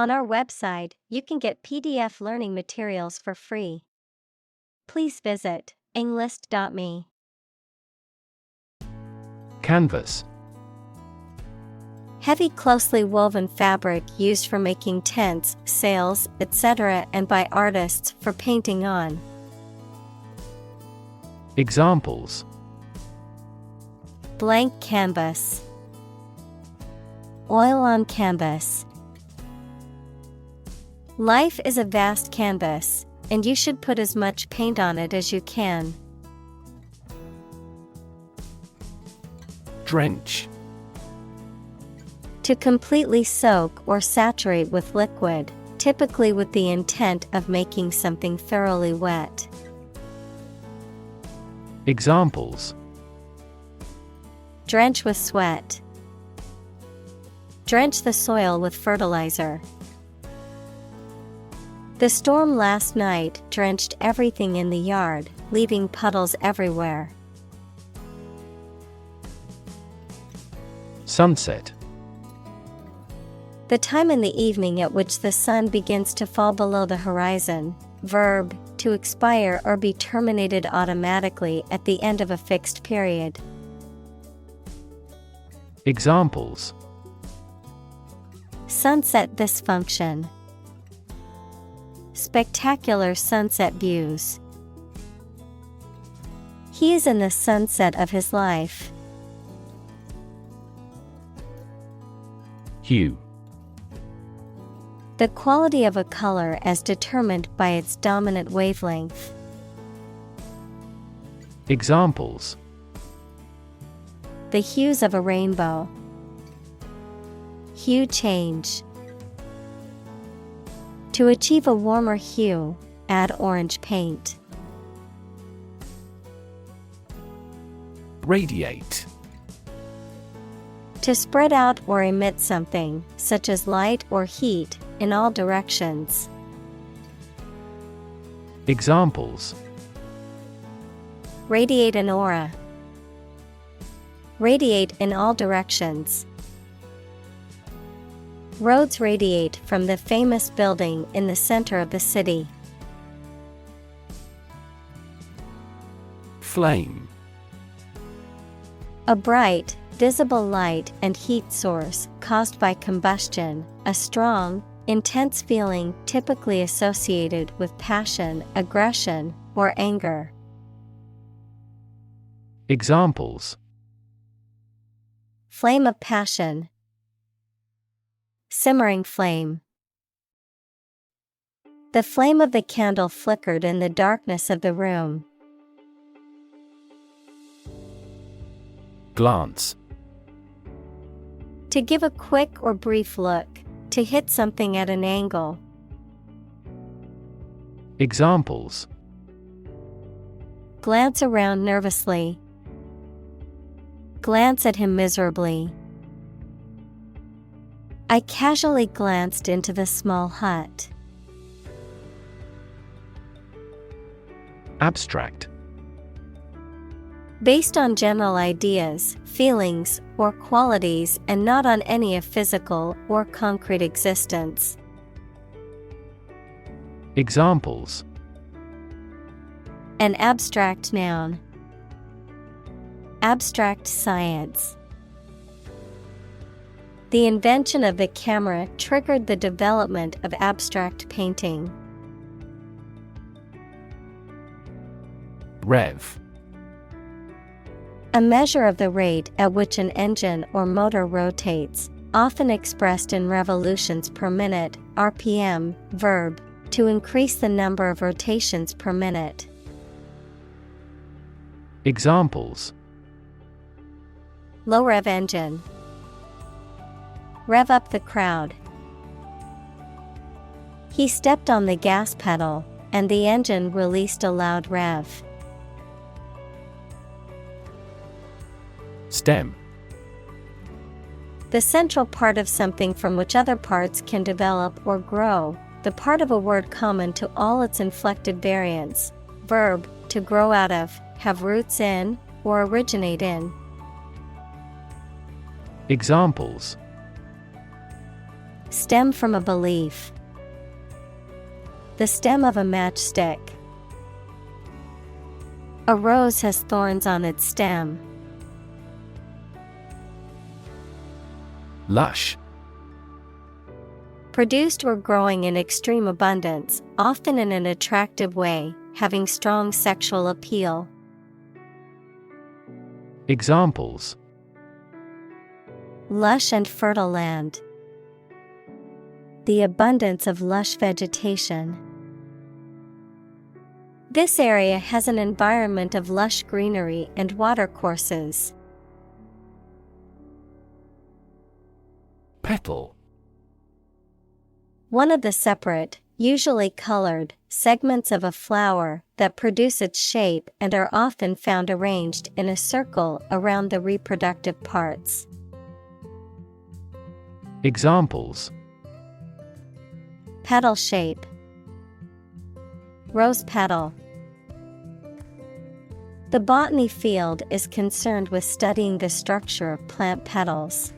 On our website, you can get PDF learning materials for free. Please visit englist.me. Canvas. Heavy, closely woven fabric used for making tents, sails, etc., and by artists for painting on. Examples: Blank canvas. Oil on canvas. Life is a vast canvas, and you should put as much paint on it as you can. Drench. To completely soak or saturate with liquid, typically with the intent of making something thoroughly wet. Examples: Drench with sweat. Drench the soil with fertilizer. The storm last night drenched everything in the yard, leaving puddles everywhere. Sunset. The time in the evening at which the sun begins to fall below the horizon. Verb, to expire or be terminated automatically at the end of a fixed period. Examples: Sunset dysfunction. Spectacular sunset views. He is in the sunset of his life. Hue. The quality of a color as determined by its dominant wavelength. Examples: The hues of a rainbow. Hue change. To achieve a warmer hue, add orange paint. Radiate. To spread out or emit something, such as light or heat, in all directions. Examples: Radiate an aura. Radiate in all directions. Roads radiate from the famous building in the center of the city. Flame. A bright, visible light and heat source caused by combustion, a strong, intense feeling typically associated with passion, aggression, or anger. Examples: Flame of passion. Simmering flame. The flame of the candle flickered in the darkness of the room. Glance. To give a quick or brief look, to hit something at an angle. Examples: Glance around nervously. Glance at him miserably. I casually glanced into the small hut. Abstract. Based on general ideas, feelings, or qualities and not on any of physical or concrete existence. Examples: An abstract noun. Abstract science. The invention of the camera triggered the development of abstract painting. Rev. A measure of the rate at which an engine or motor rotates, often expressed in revolutions per minute, RPM. Verb, to increase the number of rotations per minute. Examples: Low rev engine. Rev up the crowd. He stepped on the gas pedal, and the engine released a loud rev. Stem. The central part of something from which other parts can develop or grow, the part of a word common to all its inflected variants. Verb, to grow out of, have roots in, or originate in. Stem from a belief. The stem of a matchstick. A rose has thorns on its stem. Lush. Produced or growing in extreme abundance, often in an attractive way, having strong sexual appeal. Examples: Lush and fertile land. The abundance of lush vegetation. This area has an environment of lush greenery and watercourses. Petal. One of the separate, usually colored, segments of a flower that produce its shape and are often found arranged in a circle around the reproductive parts. Examples: Petal shape. Rose petal. The botany field is concerned with studying the structure of plant petals.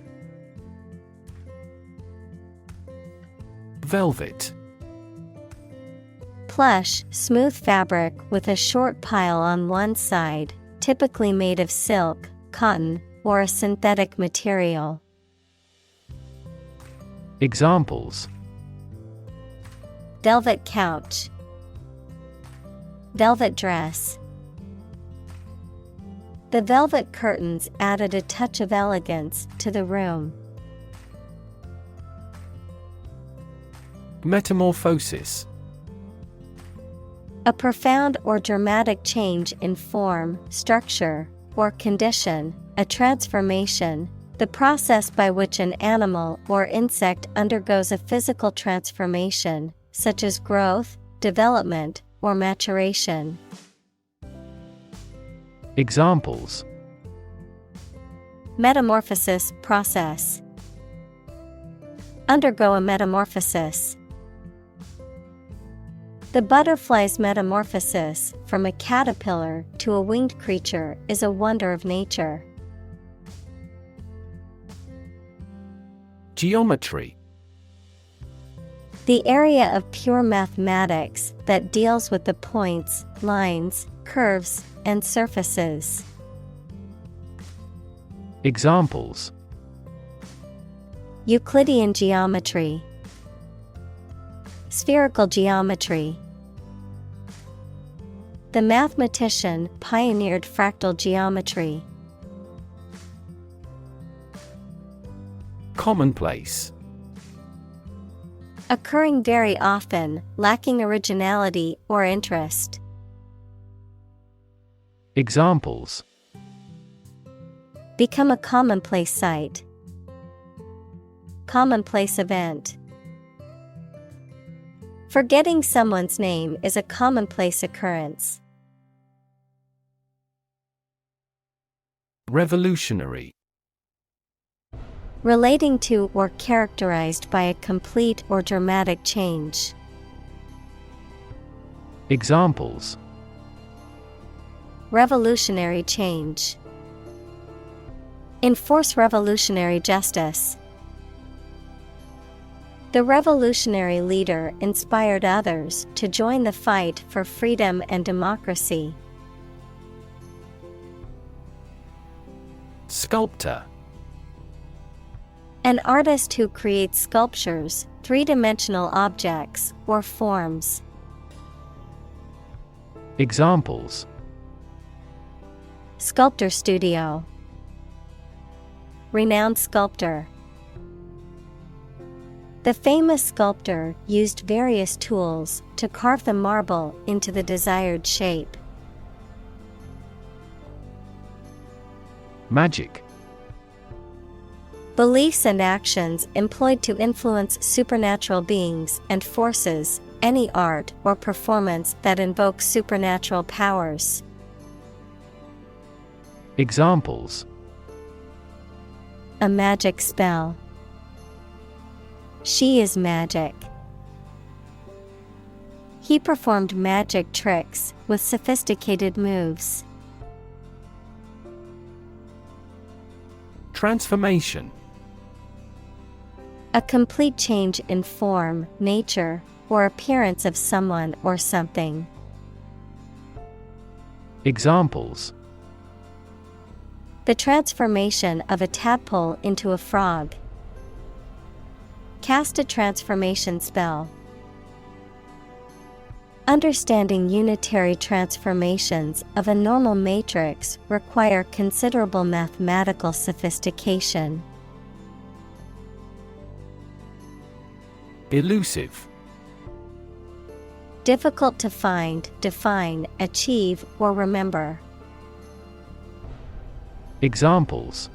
Velvet. Plush, smooth fabric with a short pile on one side, typically made of silk, cotton, or a synthetic material. Examples: Velvet couch. Velvet dress. The velvet curtains added a touch of elegance to the room. Metamorphosis. A profound or dramatic change in form, structure, or condition, a transformation, the process by which an animal or insect undergoes a physical transformation, such as growth, development, or maturation. Examples: Metamorphosis process. Undergo a metamorphosis. The butterfly's metamorphosis from a caterpillar to a winged creature is a wonder of nature. Geometry. The area of pure mathematics that deals with the points, lines, curves, and surfaces. Examples: Euclidean geometry. Spherical geometry. The mathematician pioneered fractal geometry. Commonplace. Occurring very often, lacking originality or interest. Examples: Become a commonplace sight. Commonplace event. Forgetting someone's name is a commonplace occurrence. Revolutionary. Relating to or characterized by a complete or dramatic change. Examples: Revolutionary change. Enforce revolutionary justice. The revolutionary leader inspired others to join the fight for freedom and democracy. Sculptor. An artist who creates sculptures, three-dimensional objects, or forms. Examples: Sculptor studio. Renowned sculptor. The famous sculptor used various tools to carve the marble into the desired shape. Magic. Beliefs and actions employed to influence supernatural beings and forces, any art or performance that invokes supernatural powers. Examples: A magic spell. She is magic. He performed magic tricks with sophisticated moves. Transformation. A complete change in form, nature, or appearance of someone or something. Examples: The transformation of a tadpole into a frog. Cast a transformation spell. Understanding unitary transformations of a normal matrix require considerable mathematical sophistication. Elusive. Difficult to find, define, achieve, or remember. Examples: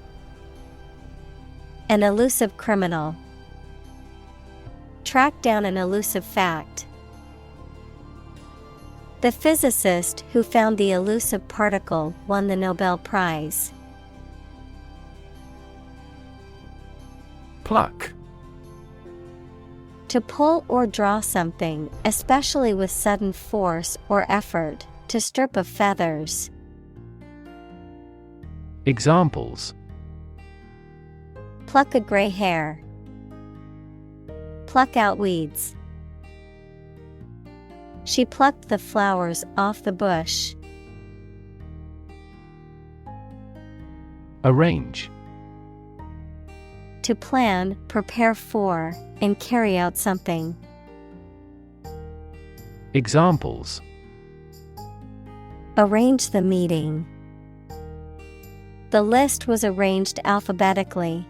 An elusive criminal. Track down an elusive fact. The physicist who found the elusive particle won the Nobel Prize. Pluck. To pull or draw something, especially with sudden force or effort, to strip of feathers. Examples: Pluck a gray hair. Pluck out weeds. She plucked the flowers off the bush. Arrange. To plan, prepare for, and carry out something. Examples: Arrange the meeting. The list was arranged alphabetically.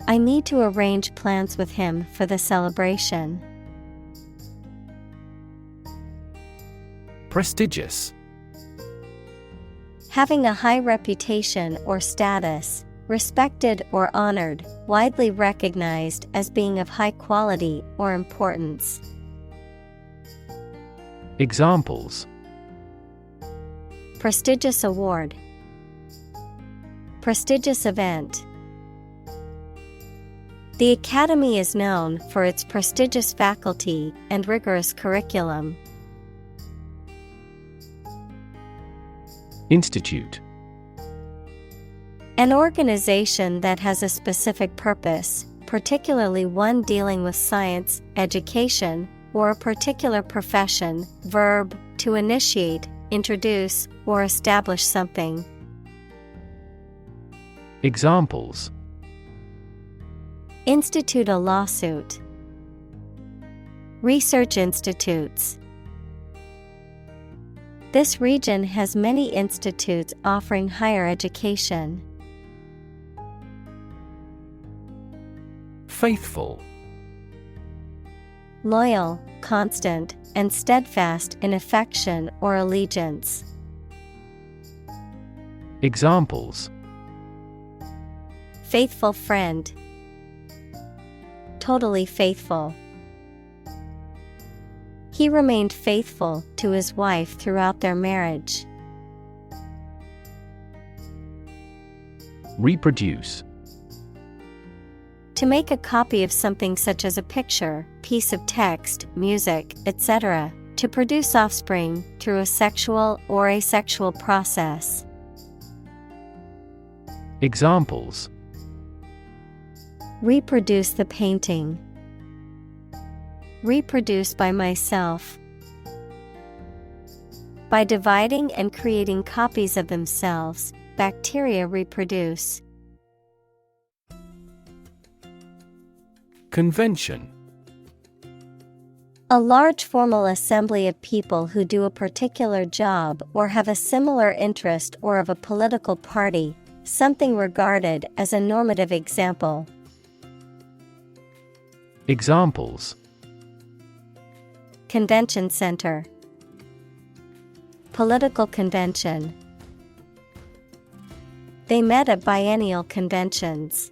I need to arrange plans with him for the celebration. Prestigious. Having a high reputation or status, respected or honored, widely recognized as being of high quality or importance. Examples: Prestigious award. Prestigious event. The Academy is known for its prestigious faculty and rigorous curriculum. Institute. An organization that has a specific purpose, particularly one dealing with science, education, or a particular profession. Verb, to initiate, introduce, or establish something. Examples: Institute a lawsuit. Research institutes. This region has many institutes offering higher education. Faithful. Loyal, constant, and steadfast in affection or allegiance. Examples: Faithful friend. Totally faithful. He remained faithful to his wife throughout their marriage. Reproduce. To make a copy of something such as a picture, piece of text, music, etc., to produce offspring through a sexual or asexual process. Examples: Reproduce the painting. Reproduce by myself. By dividing and creating copies of themselves, bacteria reproduce. Convention. A large formal assembly of people who do a particular job or have a similar interest or of a political party, something regarded as a normative example. Examples: Convention center. Political convention. They met at biennial conventions.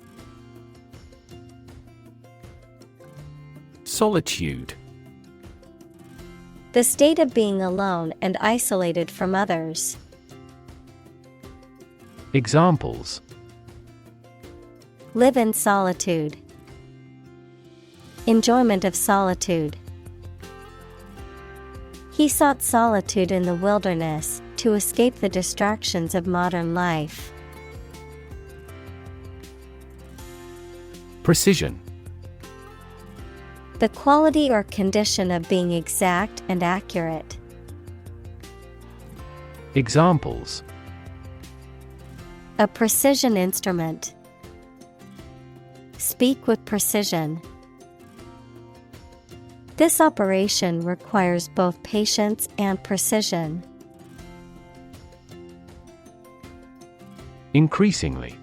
Solitude. The state of being alone and isolated from others. Examples: Live in solitude. Enjoyment of solitude. He sought solitude in the wilderness to escape the distractions of modern life. Precision. The quality or condition of being exact and accurate. Examples: A precision instrument. Speak with precision. This operation requires both patience and precision. Increasingly.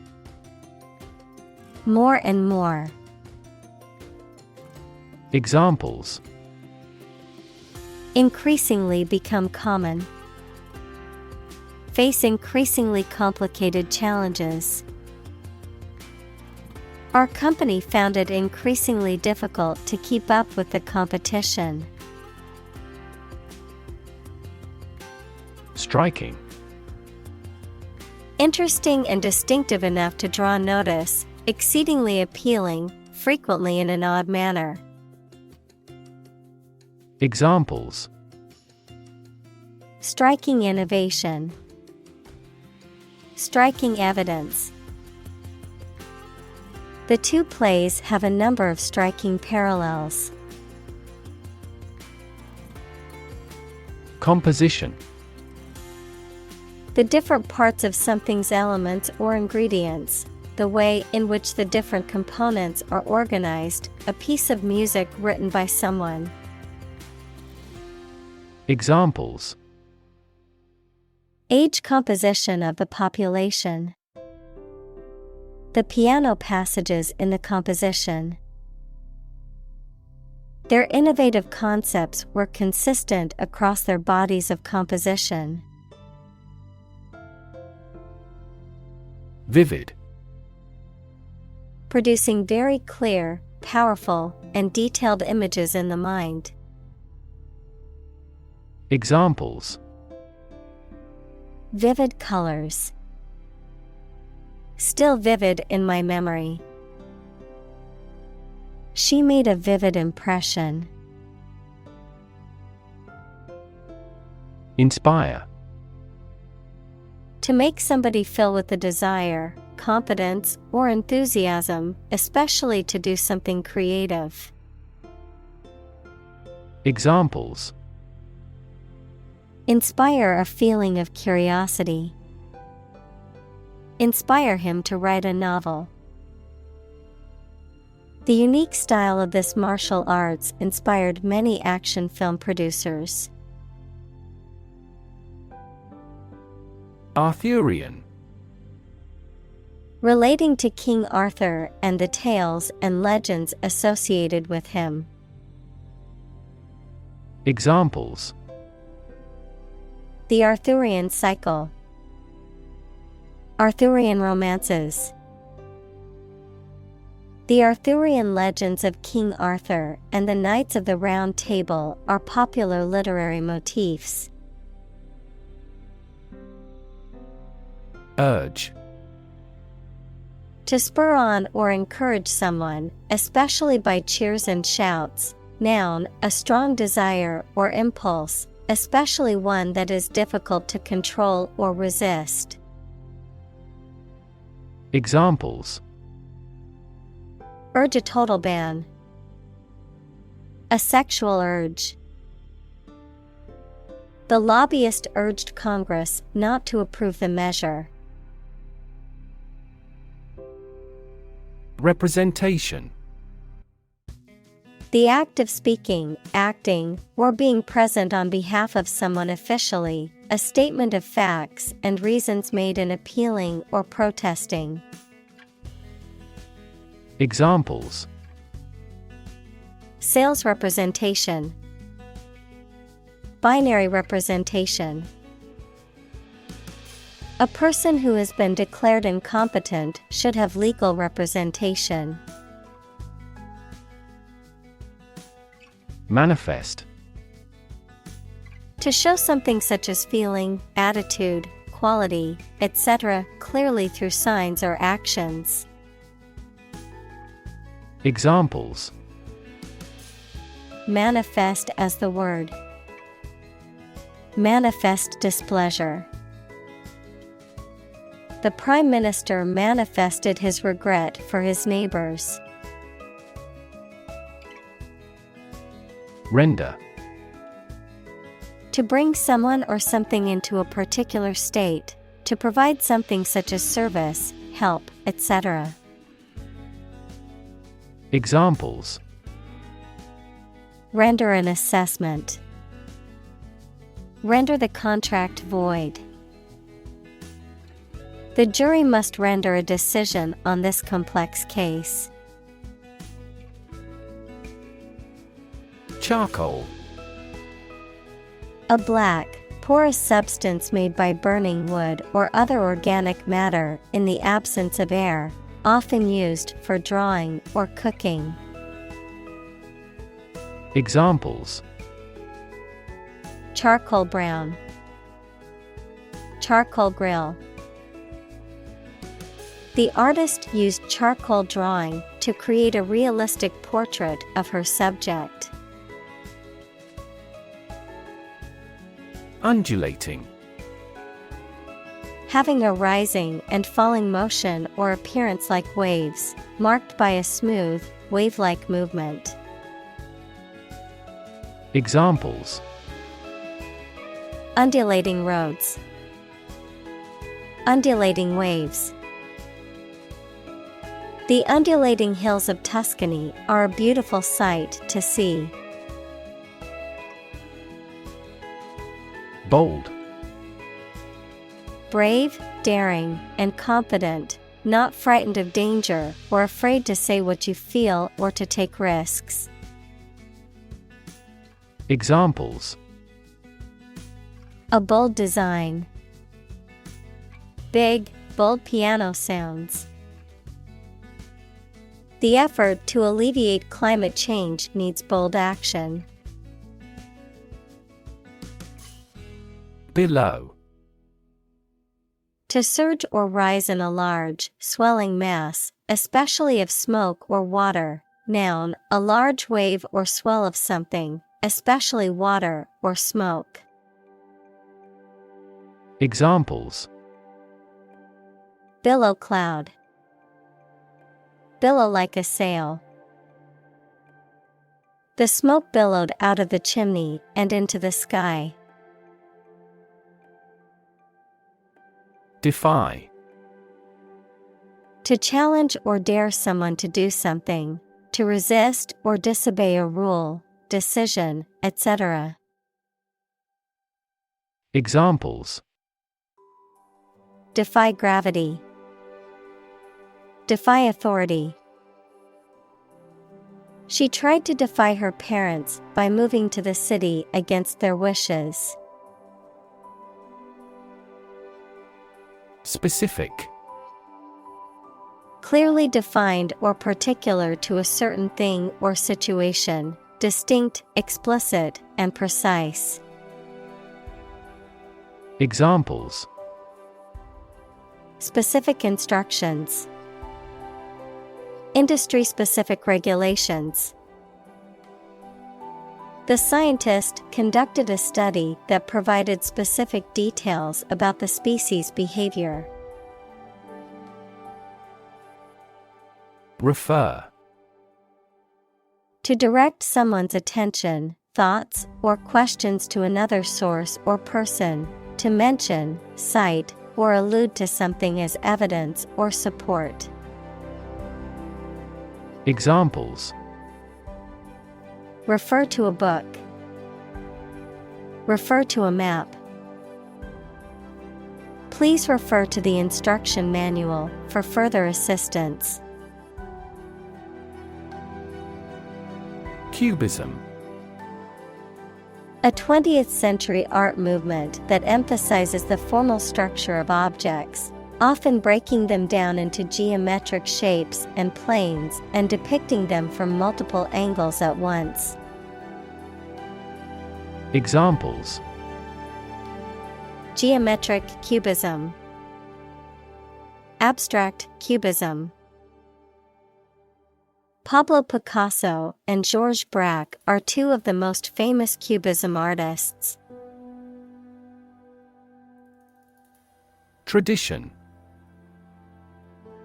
More and more. Examples: Increasingly become common. Face increasingly complicated challenges. Our company found it increasingly difficult to keep up with the competition. Striking. Interesting and distinctive enough to draw notice, exceedingly appealing, frequently in an odd manner. Examples: Striking innovation. Striking evidence. The two plays have a number of striking parallels. Composition. The different parts of something's elements or ingredients, the way in which the different components are organized, a piece of music written by someone. Examples: Age composition of the population. The piano passages in the composition. Their innovative concepts were consistent across their bodies of composition. Vivid. Producing very clear, powerful, and detailed images in the mind. Examples: Vivid colors. Still vivid in my memory. She made a vivid impression. Inspire. To make somebody feel with the desire, confidence, or enthusiasm, especially to do something creative. Examples: Inspire a feeling of curiosity. Inspire him to write a novel. The unique style of this martial arts inspired many action film producers. Arthurian. Relating to King Arthur and the tales and legends associated with him. Examples: The Arthurian cycle. Arthurian romances. The Arthurian legends of King Arthur and the Knights of the Round Table are popular literary motifs. Urge. To spur on or encourage someone, especially by cheers and shouts. Noun, a strong desire or impulse, especially one that is difficult to control or resist. Examples: Urge a total ban. A sexual urge. The lobbyist urged Congress not to approve the measure. Representation. The act of speaking, acting, or being present on behalf of someone officially, a statement of facts and reasons made in appealing or protesting. Examples: Sales representation. Binary representation. A person who has been declared incompetent should have legal representation. Manifest. To show something such as feeling, attitude, quality, etc., clearly through signs or actions. Examples: Manifest as the word. Manifest displeasure. The Prime Minister manifested his regret for his neighbors. Render. To bring someone or something into a particular state, to provide something such as service, help, etc. Examples: Render an assessment. Render the contract void. The jury must render a decision on this complex case. Charcoal. A black, porous substance made by burning wood or other organic matter in the absence of air, often used for drawing or cooking. Examples: Charcoal brown. Charcoal grill. The artist used charcoal drawing to create a realistic portrait of her subject. Undulating. Having a rising and falling motion or appearance like waves, marked by a smooth, wave-like movement. Examples: Undulating roads. Undulating waves. The undulating hills of Tuscany are a beautiful sight to see. Bold. Brave, daring, and confident, not frightened of danger or afraid to say what you feel or to take risks. Examples: A bold design. Big, bold piano sounds. The effort to alleviate climate change needs bold action. Below. To surge or rise in a large, swelling mass, especially of smoke or water. Noun, a large wave or swell of something, especially water or smoke. Examples: Billow cloud. Billow like a sail. The smoke billowed out of the chimney and into the sky. Defy. To challenge or dare someone to do something, to resist or disobey a rule, decision, etc. Examples: Defy gravity. Defy authority. She tried to defy her parents by moving to the city against their wishes. Specific. Clearly defined or particular to a certain thing or situation, distinct, explicit, and precise. Examples: Specific instructions. Industry-specific regulations. The scientist conducted a study that provided specific details about the species' behavior. Refer. To direct someone's attention, thoughts, or questions to another source or person, to mention, cite, or allude to something as evidence or support. Examples: Refer to a book. Refer to a map. Please refer to the instruction manual for further assistance. Cubism. A 20th century art movement that emphasizes the formal structure of objects, often breaking them down into geometric shapes and planes and depicting them from multiple angles at once. Examples: Geometric cubism. Abstract cubism. Pablo Picasso and Georges Braque are two of the most famous cubism artists. Tradition.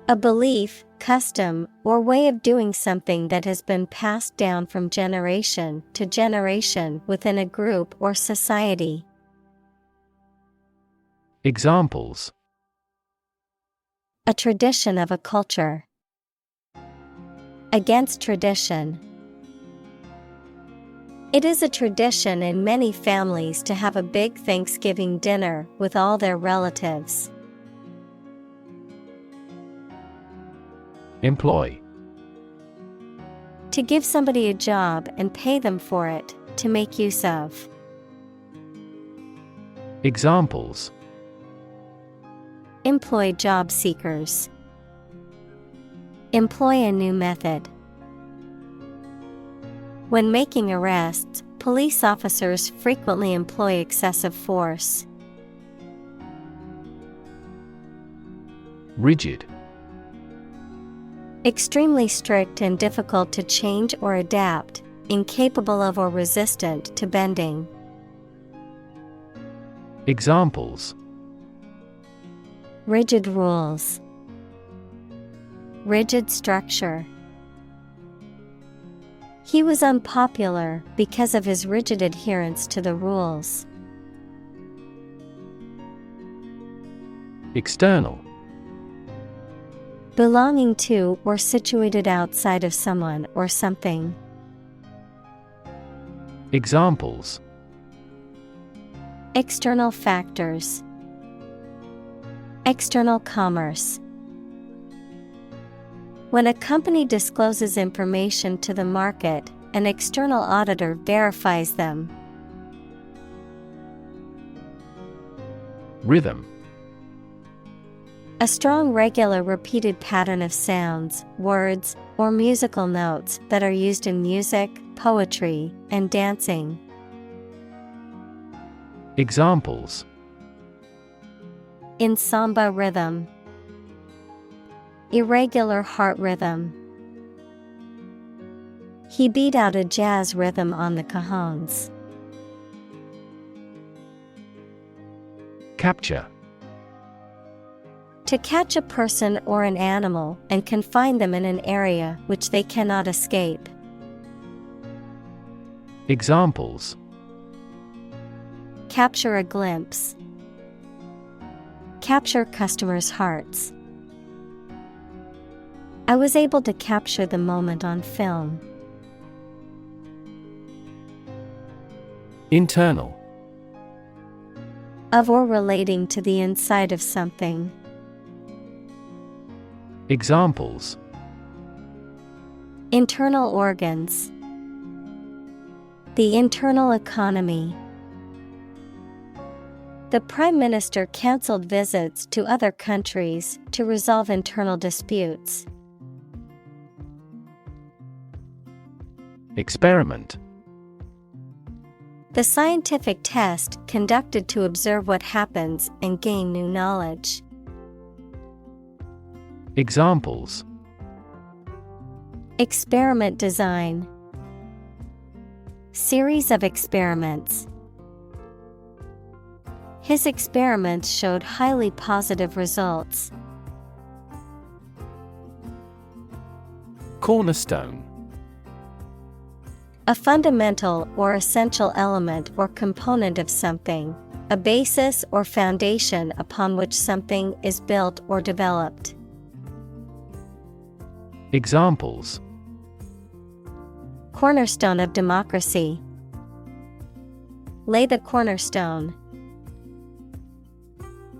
A belief, custom or way of doing something that has been passed down from generation to generation within a group or society. Examples: A tradition of a culture. Against tradition. It is a tradition in many families to have a big Thanksgiving dinner with all their relatives. Employ. To give somebody a job and pay them for it, to make use of. Examples: Employ job seekers. Employ a new method. When making arrests, police officers frequently employ excessive force. Rigid. Extremely strict and difficult to change or adapt, incapable of or resistant to bending. Examples: Rigid rules. Rigid structure. He was unpopular because of his rigid adherence to the rules. External. Belonging to or situated outside of someone or something. Examples: External factors. External commerce. When a company discloses information to the market, an external auditor verifies them. Rhythm. A strong, regular, repeated pattern of sounds, words, or musical notes that are used in music, poetry, and dancing. Examples: In samba rhythm. Irregular heart rhythm. He beat out a jazz rhythm on the cajones. Capture. To catch a person or an animal and confine them in an area which they cannot escape. Examples: Capture a glimpse. Capture customers' hearts. I was able to capture the moment on film. Internal. Of or relating to the inside of something. Examples: Internal organs. The internal economy. The Prime Minister cancelled visits to other countries to resolve internal disputes. Experiment. The scientific test conducted to observe what happens and gain new knowledge. Examples: Experiment design. Series of experiments. His experiments showed highly positive results. Cornerstone. A fundamental or essential element or component of something, a basis or foundation upon which something is built or developed. Examples: Cornerstone of democracy. Lay the cornerstone.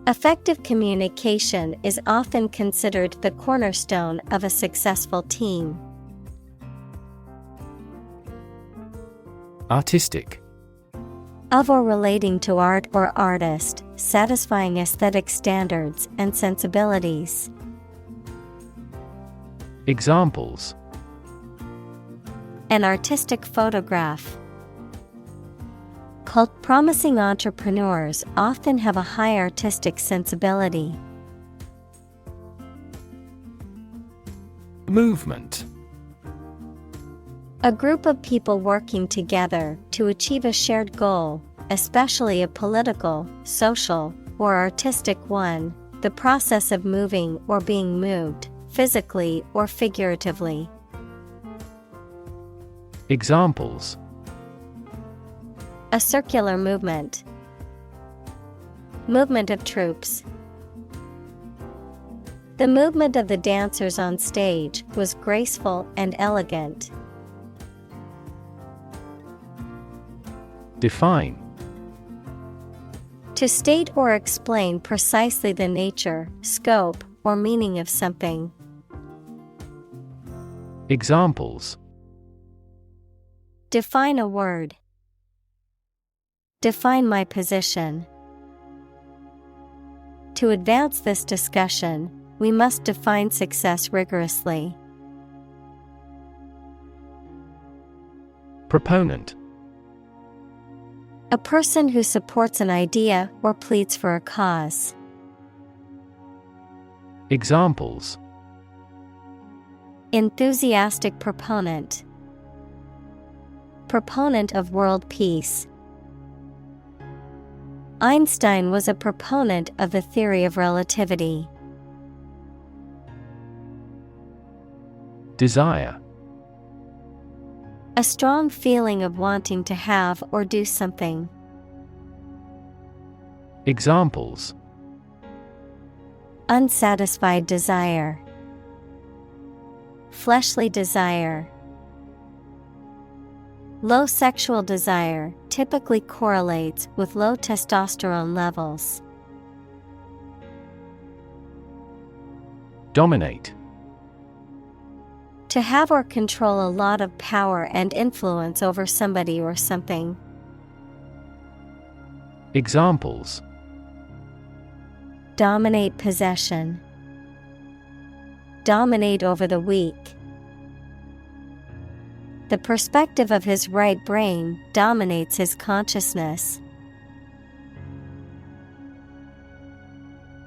Effective communication is often considered the cornerstone of a successful team. Artistic. Of or relating to art or artist, satisfying aesthetic standards and sensibilities. Examples: An artistic photograph. Promising entrepreneurs often have a high artistic sensibility. Movement. A group of people working together to achieve a shared goal, especially a political, social, or artistic one, the process of moving or being moved, physically or figuratively. Examples: A circular movement. Movement of troops. The movement of the dancers on stage was graceful and elegant. Define. To state or explain precisely the nature, scope, or meaning of something. Examples: Define a word. Define my position. To advance this discussion, we must define success rigorously. Proponent. A person who supports an idea or pleads for a cause. Examples: Enthusiastic proponent. Proponent of world peace. Einstein was a proponent of the theory of relativity. Desire. A strong feeling of wanting to have or do something. Examples: Unsatisfied desire. Fleshly desire. Low sexual desire typically correlates with low testosterone levels. Dominate. To have or control a lot of power and influence over somebody or something. Examples: Dominate possession. Dominate over the weak. The perspective of his right brain dominates his consciousness.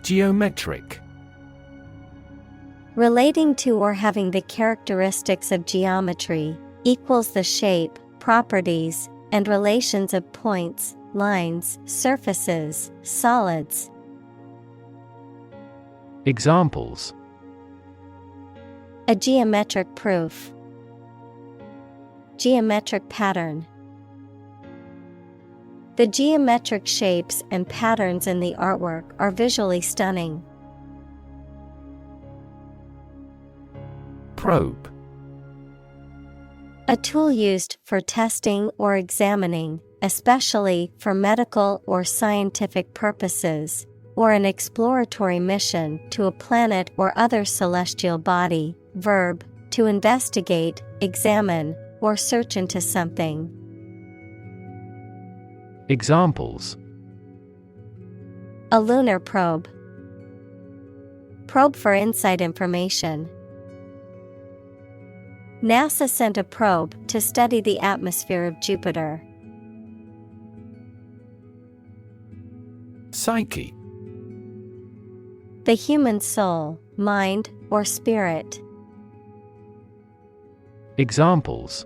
Geometric. Relating to or having the characteristics of geometry, equals the shape, properties, and relations of points, lines, surfaces, solids. Examples: A geometric proof. Geometric pattern. The geometric shapes and patterns in the artwork are visually stunning. Probe. A tool used for testing or examining, especially for medical or scientific purposes, or an exploratory mission to a planet or other celestial body. Verb, to investigate, examine, or search into something. Examples: A lunar probe. Probe for inside information. NASA sent a probe to study the atmosphere of Jupiter. Psyche. The human soul, mind, or spirit. Examples: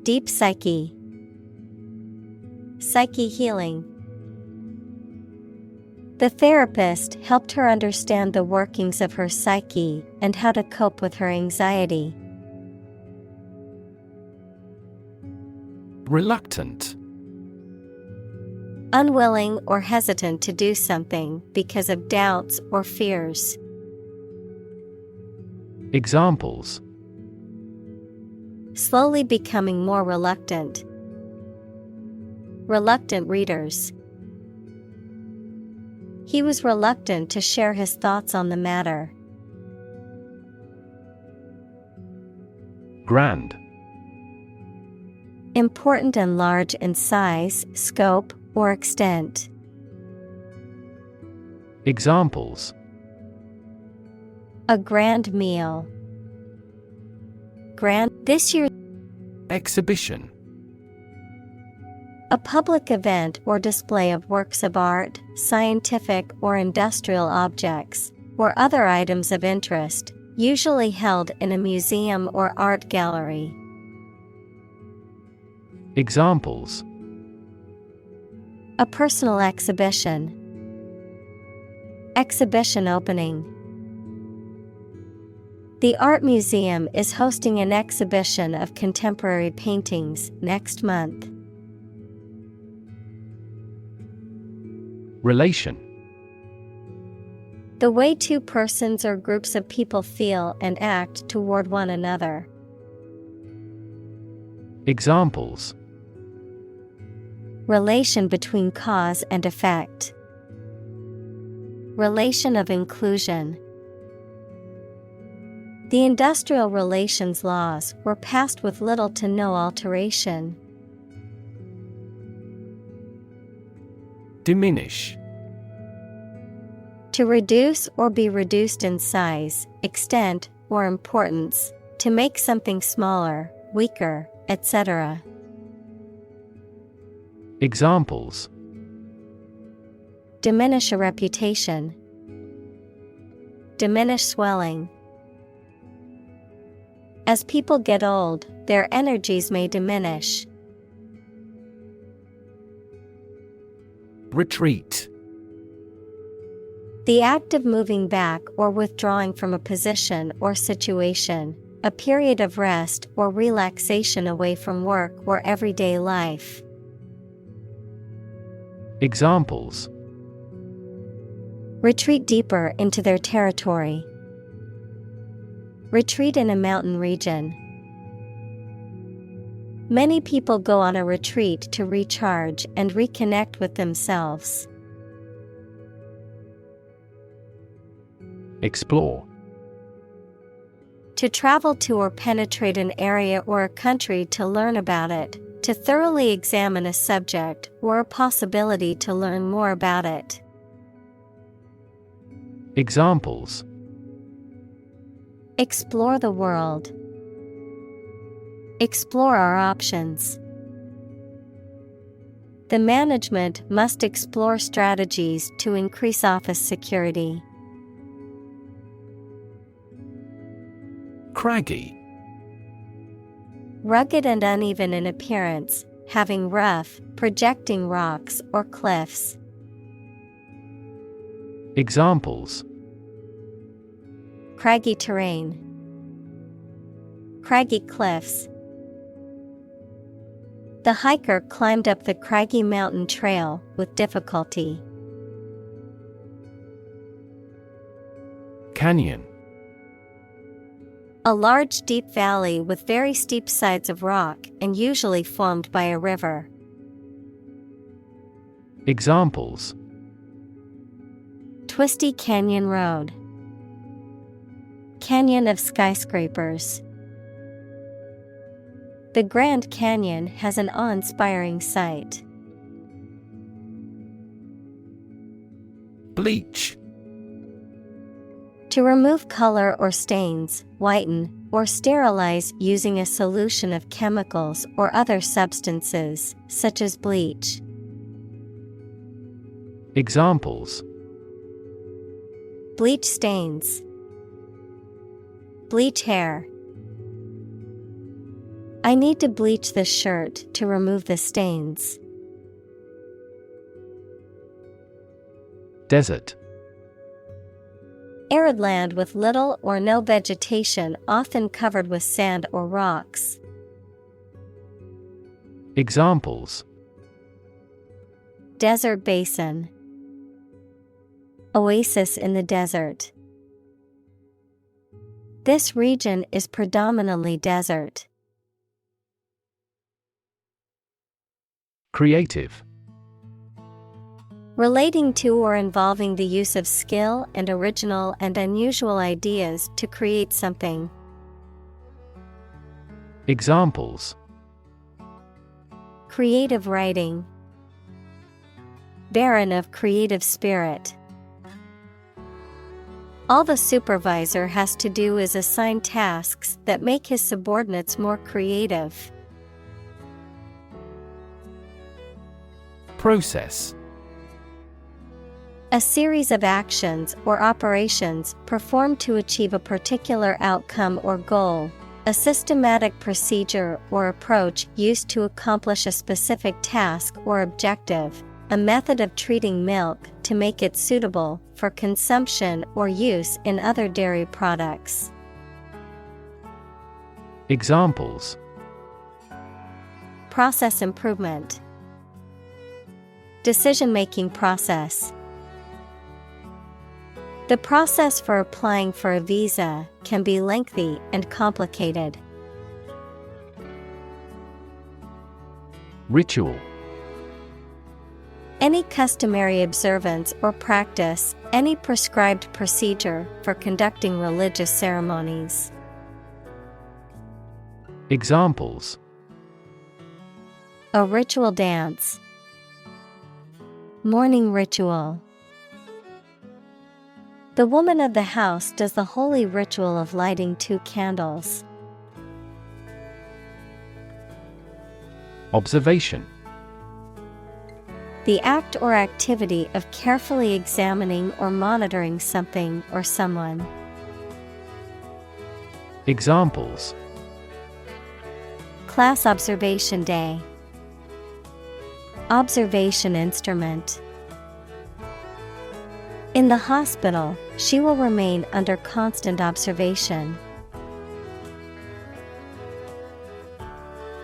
Deep psyche. Psyche healing. The therapist helped her understand the workings of her psyche and how to cope with her anxiety. Reluctant. Unwilling or hesitant to do something because of doubts or fears. Examples: Slowly becoming more reluctant. Reluctant readers. He was reluctant to share his thoughts on the matter. Grand. Important and large in size, scope, or extent. Examples: A grand meal. Grand this year. Exhibition. A public event or display of works of art, scientific or industrial objects, or other items of interest, usually held in a museum or art gallery. Examples: A personal exhibition. Exhibition opening. The art museum is hosting an exhibition of contemporary paintings next month. Relation. The way two persons or groups of people feel and act toward one another. Examples. Relation between cause and effect. Relation of inclusion. The industrial relations laws were passed with little to no alteration. Diminish. To reduce or be reduced in size, extent, or importance, to make something smaller, weaker, etc. Examples. Diminish a reputation. Diminish swelling. As people get old, their energies may diminish. Retreat. The act of moving back or withdrawing from a position or situation, a period of rest or relaxation away from work or everyday life. Examples. Retreat deeper into their territory. Retreat in a mountain region. Many people go on a retreat to recharge and reconnect with themselves. Explore. To travel to or penetrate an area or a country to learn about it, to thoroughly examine a subject or a possibility to learn more about it. Examples. Explore the world. Explore our options. The management must explore strategies to increase office security. Craggy. Rugged and uneven in appearance, having rough, projecting rocks or cliffs. Examples. Craggy terrain. Craggy cliffs. The hiker climbed up the craggy mountain trail with difficulty. Canyon. A large deep valley with very steep sides of rock and usually formed by a river. Examples. Twisty canyon road. Canyon of skyscrapers. The Grand Canyon has an awe-inspiring sight. Bleach. To remove color or stains, whiten, or sterilize using a solution of chemicals or other substances, such as bleach. Examples. Bleach stains. Bleach hair. I need to bleach this shirt to remove the stains. Desert. Arid land with little or no vegetation, often covered with sand or rocks. Examples. Desert basin. Oasis in the desert. This region is predominantly desert. Creative. Relating to or involving the use of skill and original and unusual ideas to create something. Examples. Creative writing. Barren of creative spirit. All the supervisor has to do is assign tasks that make his subordinates more creative. Process. A series of actions or operations performed to achieve a particular outcome or goal. A systematic procedure or approach used to accomplish a specific task or objective. A method of treating milk to make it suitable for consumption or use in other dairy products. Examples: process improvement, decision-making process. The process for applying for a visa can be lengthy and complicated. Ritual: any customary observance or practice, any prescribed procedure for conducting religious ceremonies. Examples: a ritual dance, morning ritual. The woman of the house does the holy ritual of lighting 2 candles. Observation: the act or activity of carefully examining or monitoring something or someone. Examples: class observation day, observation instrument. In the hospital, she will remain under constant observation.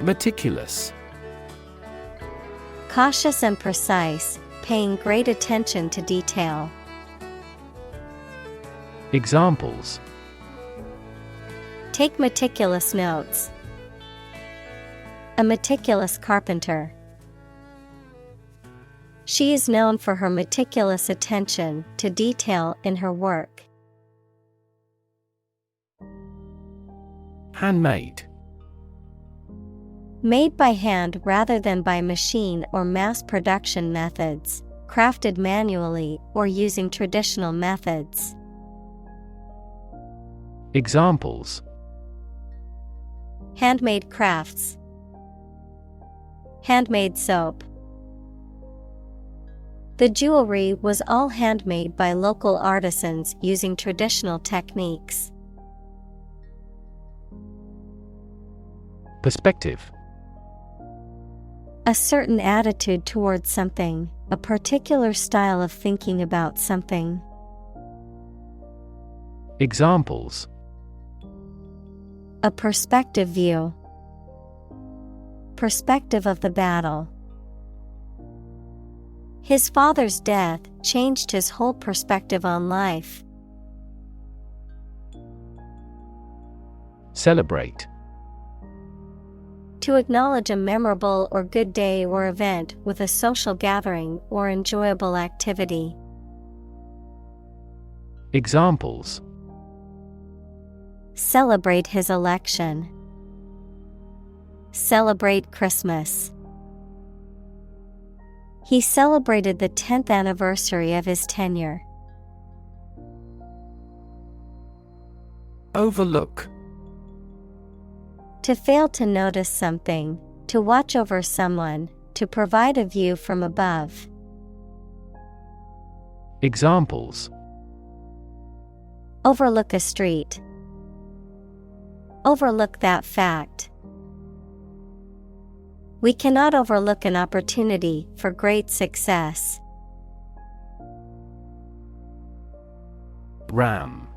Meticulous: cautious and precise, paying great attention to detail. Examples: take meticulous notes, a meticulous carpenter. She is known for her meticulous attention to detail in her work. Handmade: made by hand rather than by machine or mass production methods, crafted manually or using traditional methods. Examples: handmade crafts, handmade soap. The jewelry was all handmade by local artisans using traditional techniques. Perspective: a certain attitude towards something, a particular style of thinking about something. Examples: a perspective view, perspective of the battle. His father's death changed his whole perspective on life. Celebrate: to acknowledge a memorable or good day or event with a social gathering or enjoyable activity. Examples: celebrate his election, celebrate Christmas. He celebrated the 10th anniversary of his tenure. Overlook: to fail to notice something, to watch over someone, to provide a view from above. Examples: overlook a street, overlook that fact. We cannot overlook an opportunity for great success. Ram: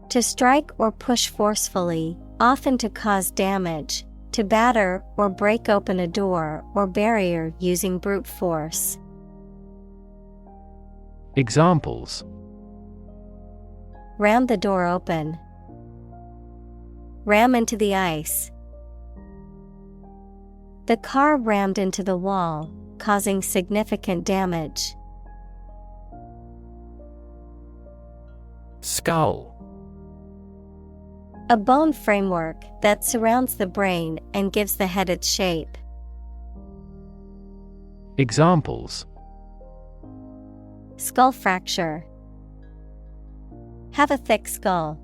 to strike or push forcefully, often to cause damage, to batter or break open a door or barrier using brute force. Examples: ram the door open, ram into the ice. The car rammed into the wall, causing significant damage. Skull: a bone framework that surrounds the brain and gives the head its shape. Examples: skull fracture, have a thick skull.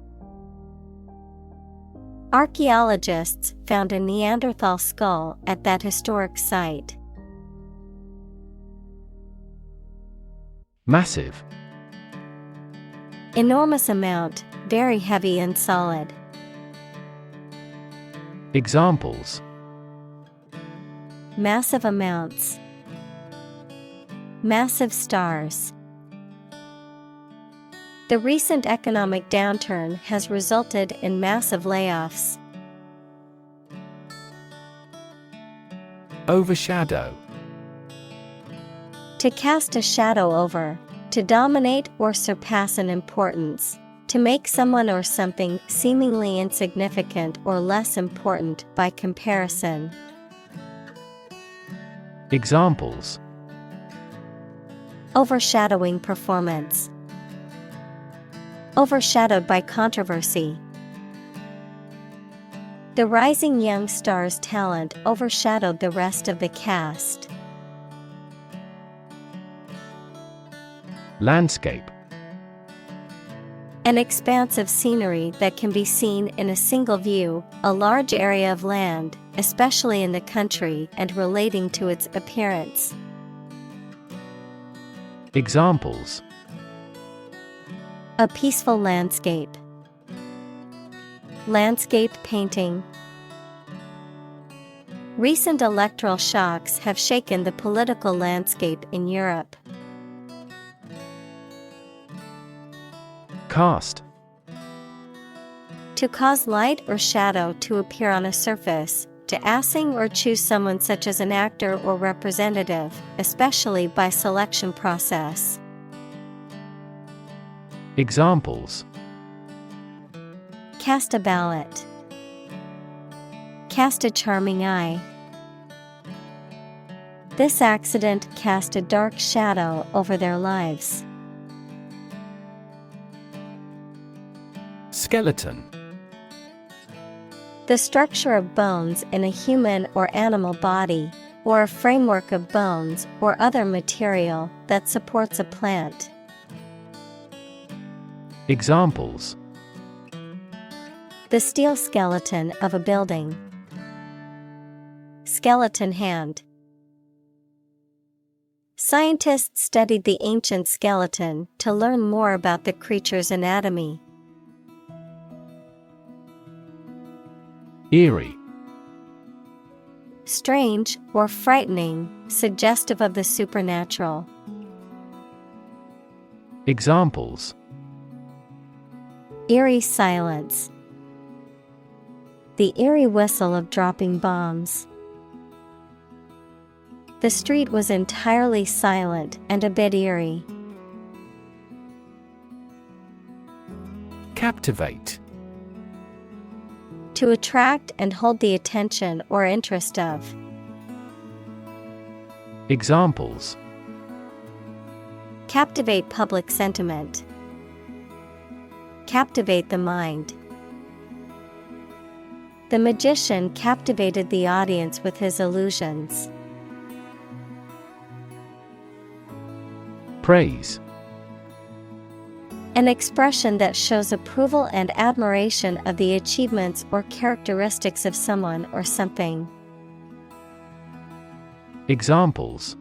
Archaeologists found a Neanderthal skull at that historic site. Massive: enormous amount, very heavy and solid. Examples: massive amounts, massive stars. The recent economic downturn has resulted in massive layoffs. Overshadow. To cast a shadow over, to dominate or surpass in importance, to make someone or something seemingly insignificant or less important by comparison. Examples: Overshadowing performance. Overshadowed by controversy. The rising young star's talent overshadowed the rest of the cast. Landscape. An expanse of scenery that can be seen in a single view, a large area of land, especially in the country and relating to its appearance. Examples: A peaceful landscape. Landscape painting. Recent electoral shocks have shaken the political landscape in Europe. Cast. To cause light or shadow to appear on a surface, to assign or choose someone such as an actor or representative, especially by selection process. Examples: Cast a ballot. Cast a charming eye. This accident cast a dark shadow over their lives. Skeleton. The structure of bones in a human or animal body, or a framework of bones or other material that supports a plant. Examples: The steel skeleton of a building. Skeleton hand. Scientists studied the ancient skeleton to learn more about the creature's anatomy. Eerie. Strange or frightening, suggestive of the supernatural. Examples: Eerie silence. The eerie whistle of dropping bombs. The street was entirely silent and a bit eerie. Captivate. To attract and hold the attention or interest of. Examples: Captivate public sentiment. Captivate the mind. The magician captivated the audience with his illusions. Praise. An expression that shows approval and admiration of the achievements or characteristics of someone or something. Examples: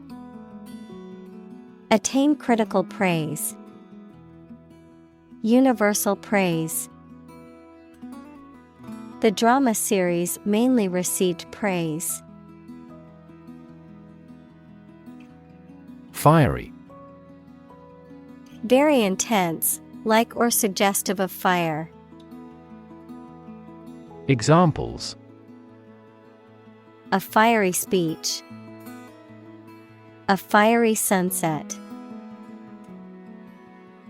Attain critical praise. Universal praise. The drama series mainly received praise. Fiery. Very intense, like or suggestive of fire. Examples: A fiery speech. A fiery sunset.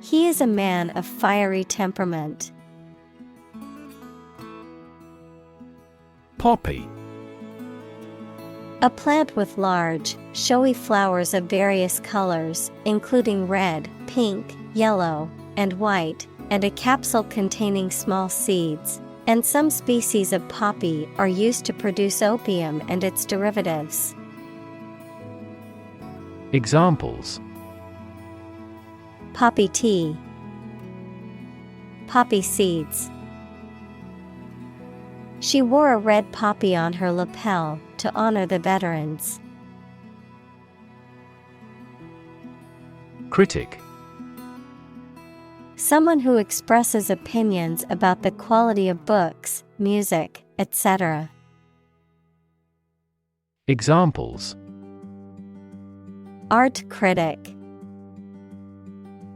He is a man of fiery temperament. Poppy. A plant with large, showy flowers of various colors, including red, pink, yellow, and white, and a capsule containing small seeds, and some species of poppy are used to produce opium and its derivatives. Examples: Poppy tea. Poppy seeds. She wore a red poppy on her lapel to honor the veterans. Critic. Someone who expresses opinions about the quality of books, music, etc. Examples: Art critic.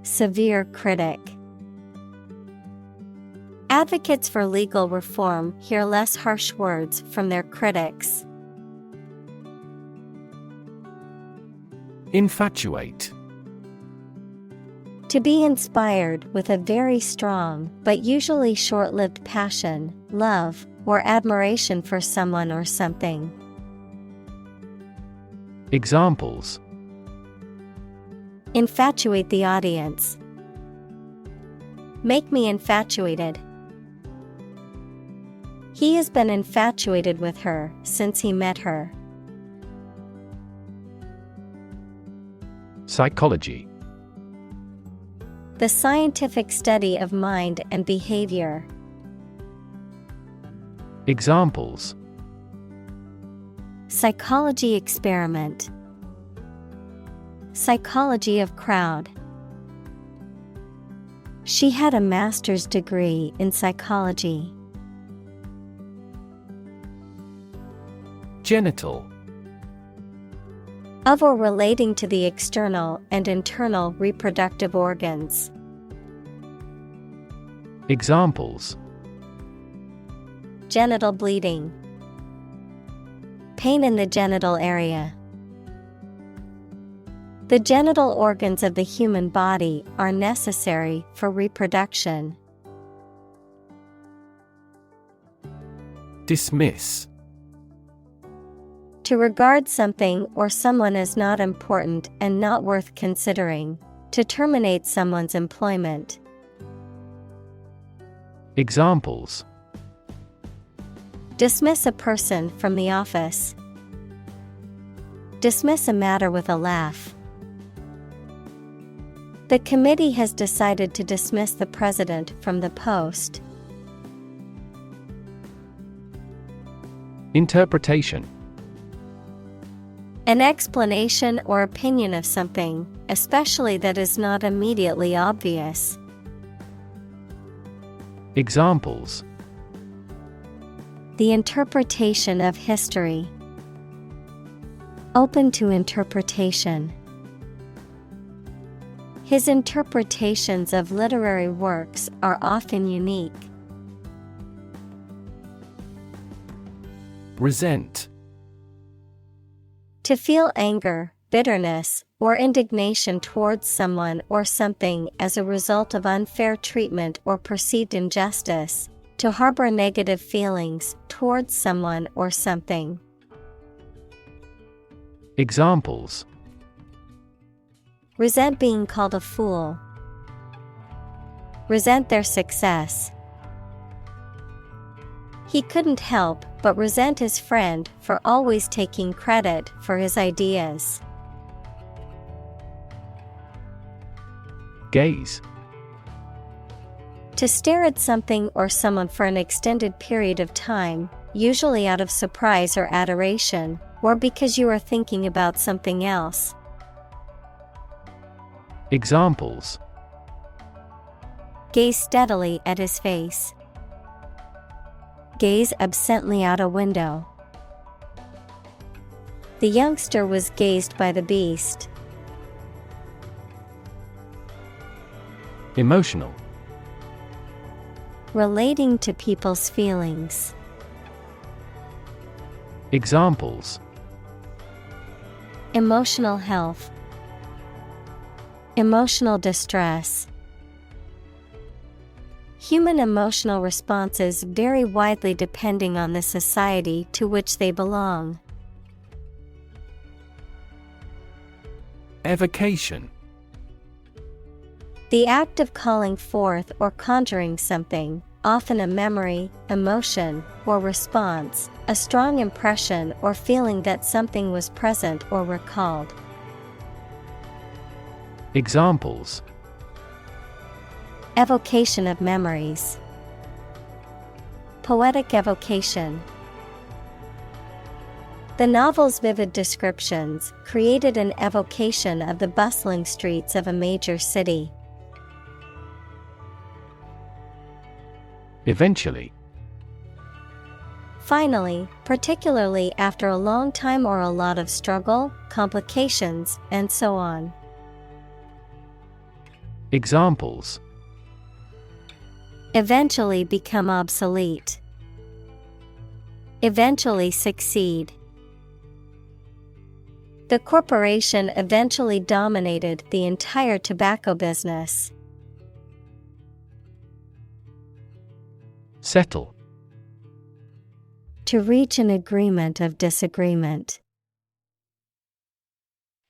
Severe critic. Advocates for legal reform hear less harsh words from their critics. Infatuate. To be inspired with a very strong but usually short-lived passion, love, or admiration for someone or something. Examples: Infatuate the audience. Make me infatuated. He has been infatuated with her since he met her. Psychology. The scientific study of mind and behavior. Examples: Psychology experiment. Psychology of crowd. She had a master's degree in psychology. Genital. Of or relating to the external and internal reproductive organs. Examples: Genital bleeding. Pain in the genital area. The genital organs of the human body are necessary for reproduction. Dismiss. To regard something or someone as not important and not worth considering. To terminate someone's employment. Examples: Dismiss a person from the office. Dismiss a matter with a laugh. The committee has decided to dismiss the president from the post. Interpretation. An explanation or opinion of something, especially that is not immediately obvious. Examples: The interpretation of history. Open to interpretation. His interpretations of literary works are often unique. Resent. To feel anger, bitterness, or indignation towards someone or something as a result of unfair treatment or perceived injustice. To harbor negative feelings towards someone or something. Examples: Resent being called a fool. Resent their success. He couldn't help but resent his friend for always taking credit for his ideas. Gaze. To stare at something or someone for an extended period of time, usually out of surprise or adoration, or because you are thinking about something else. Examples: Gaze steadily at his face. Gaze absently out a window. The youngster was gazed by the beast. Emotional. Relating to people's feelings. Examples: Emotional health. Emotional distress. Human emotional responses vary widely depending on the society to which they belong. Evocation. The act of calling forth or conjuring something, often a memory, emotion, or response, a strong impression or feeling that something was present or recalled. Examples: Evocation of memories. Poetic evocation. The novel's vivid descriptions created an evocation of the bustling streets of a major city. Eventually. Finally, particularly after a long time or a lot of struggle, complications, and so on. Examples: Eventually become obsolete. Eventually succeed. The corporation eventually dominated the entire tobacco business. Settle. To reach an agreement of disagreement.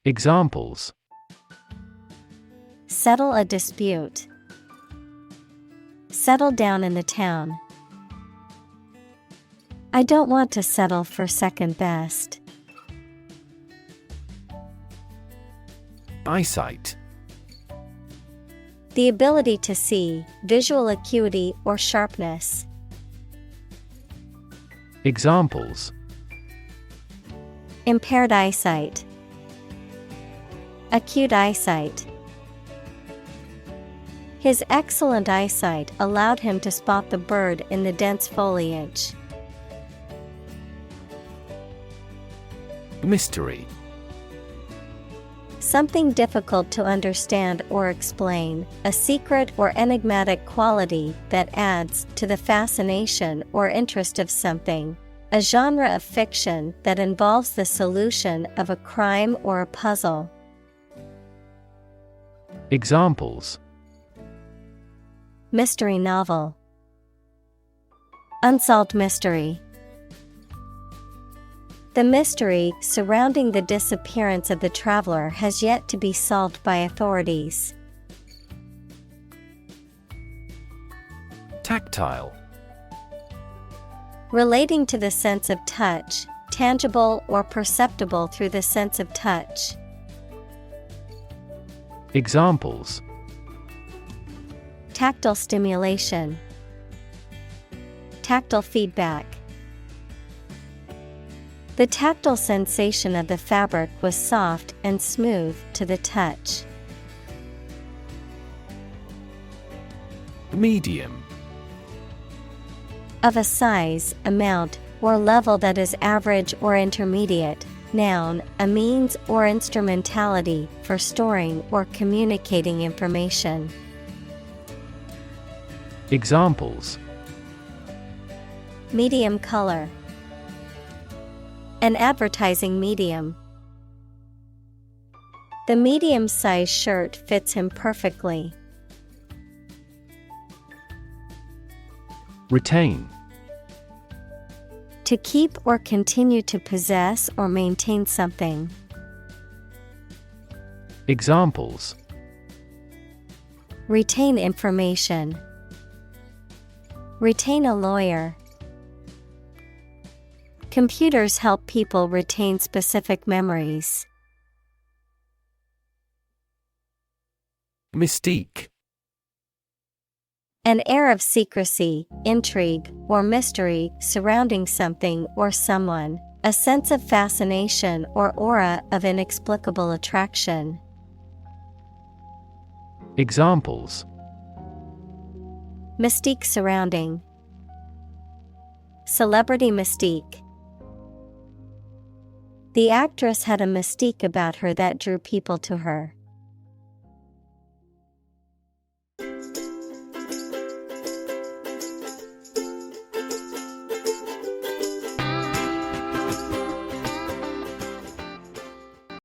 Examples: Settle a dispute. Settle down in the town. I don't want to settle for second best. Eyesight. The ability to see, visual acuity or sharpness. Examples: Impaired eyesight. Acute eyesight. His excellent eyesight allowed him to spot the bird in the dense foliage. Mystery. Something difficult to understand or explain, a secret or enigmatic quality that adds to the fascination or interest of something. A genre of fiction that involves the solution of a crime or a puzzle. Examples: Mystery novel. Unsolved mystery. The mystery surrounding the disappearance of the traveler has yet to be solved by authorities. Tactile. Relating to the sense of touch, tangible or perceptible through the sense of touch. Examples: Tactile stimulation. Tactile feedback. The tactile sensation of the fabric was soft and smooth to the touch. Medium. Of a size, amount, or level that is average or intermediate. Noun, a means or instrumentality for storing or communicating information. Examples: Medium color. An advertising medium. The medium-sized shirt fits him perfectly. Retain. To keep or continue to possess or maintain something. Examples: Retain information. Retain a lawyer. Computers help people retain specific memories. Mystique. An air of secrecy, intrigue, or mystery surrounding something or someone. A sense of fascination or aura of inexplicable attraction. Examples: Mystique surrounding. Celebrity mystique. The actress had a mystique about her that drew people to her.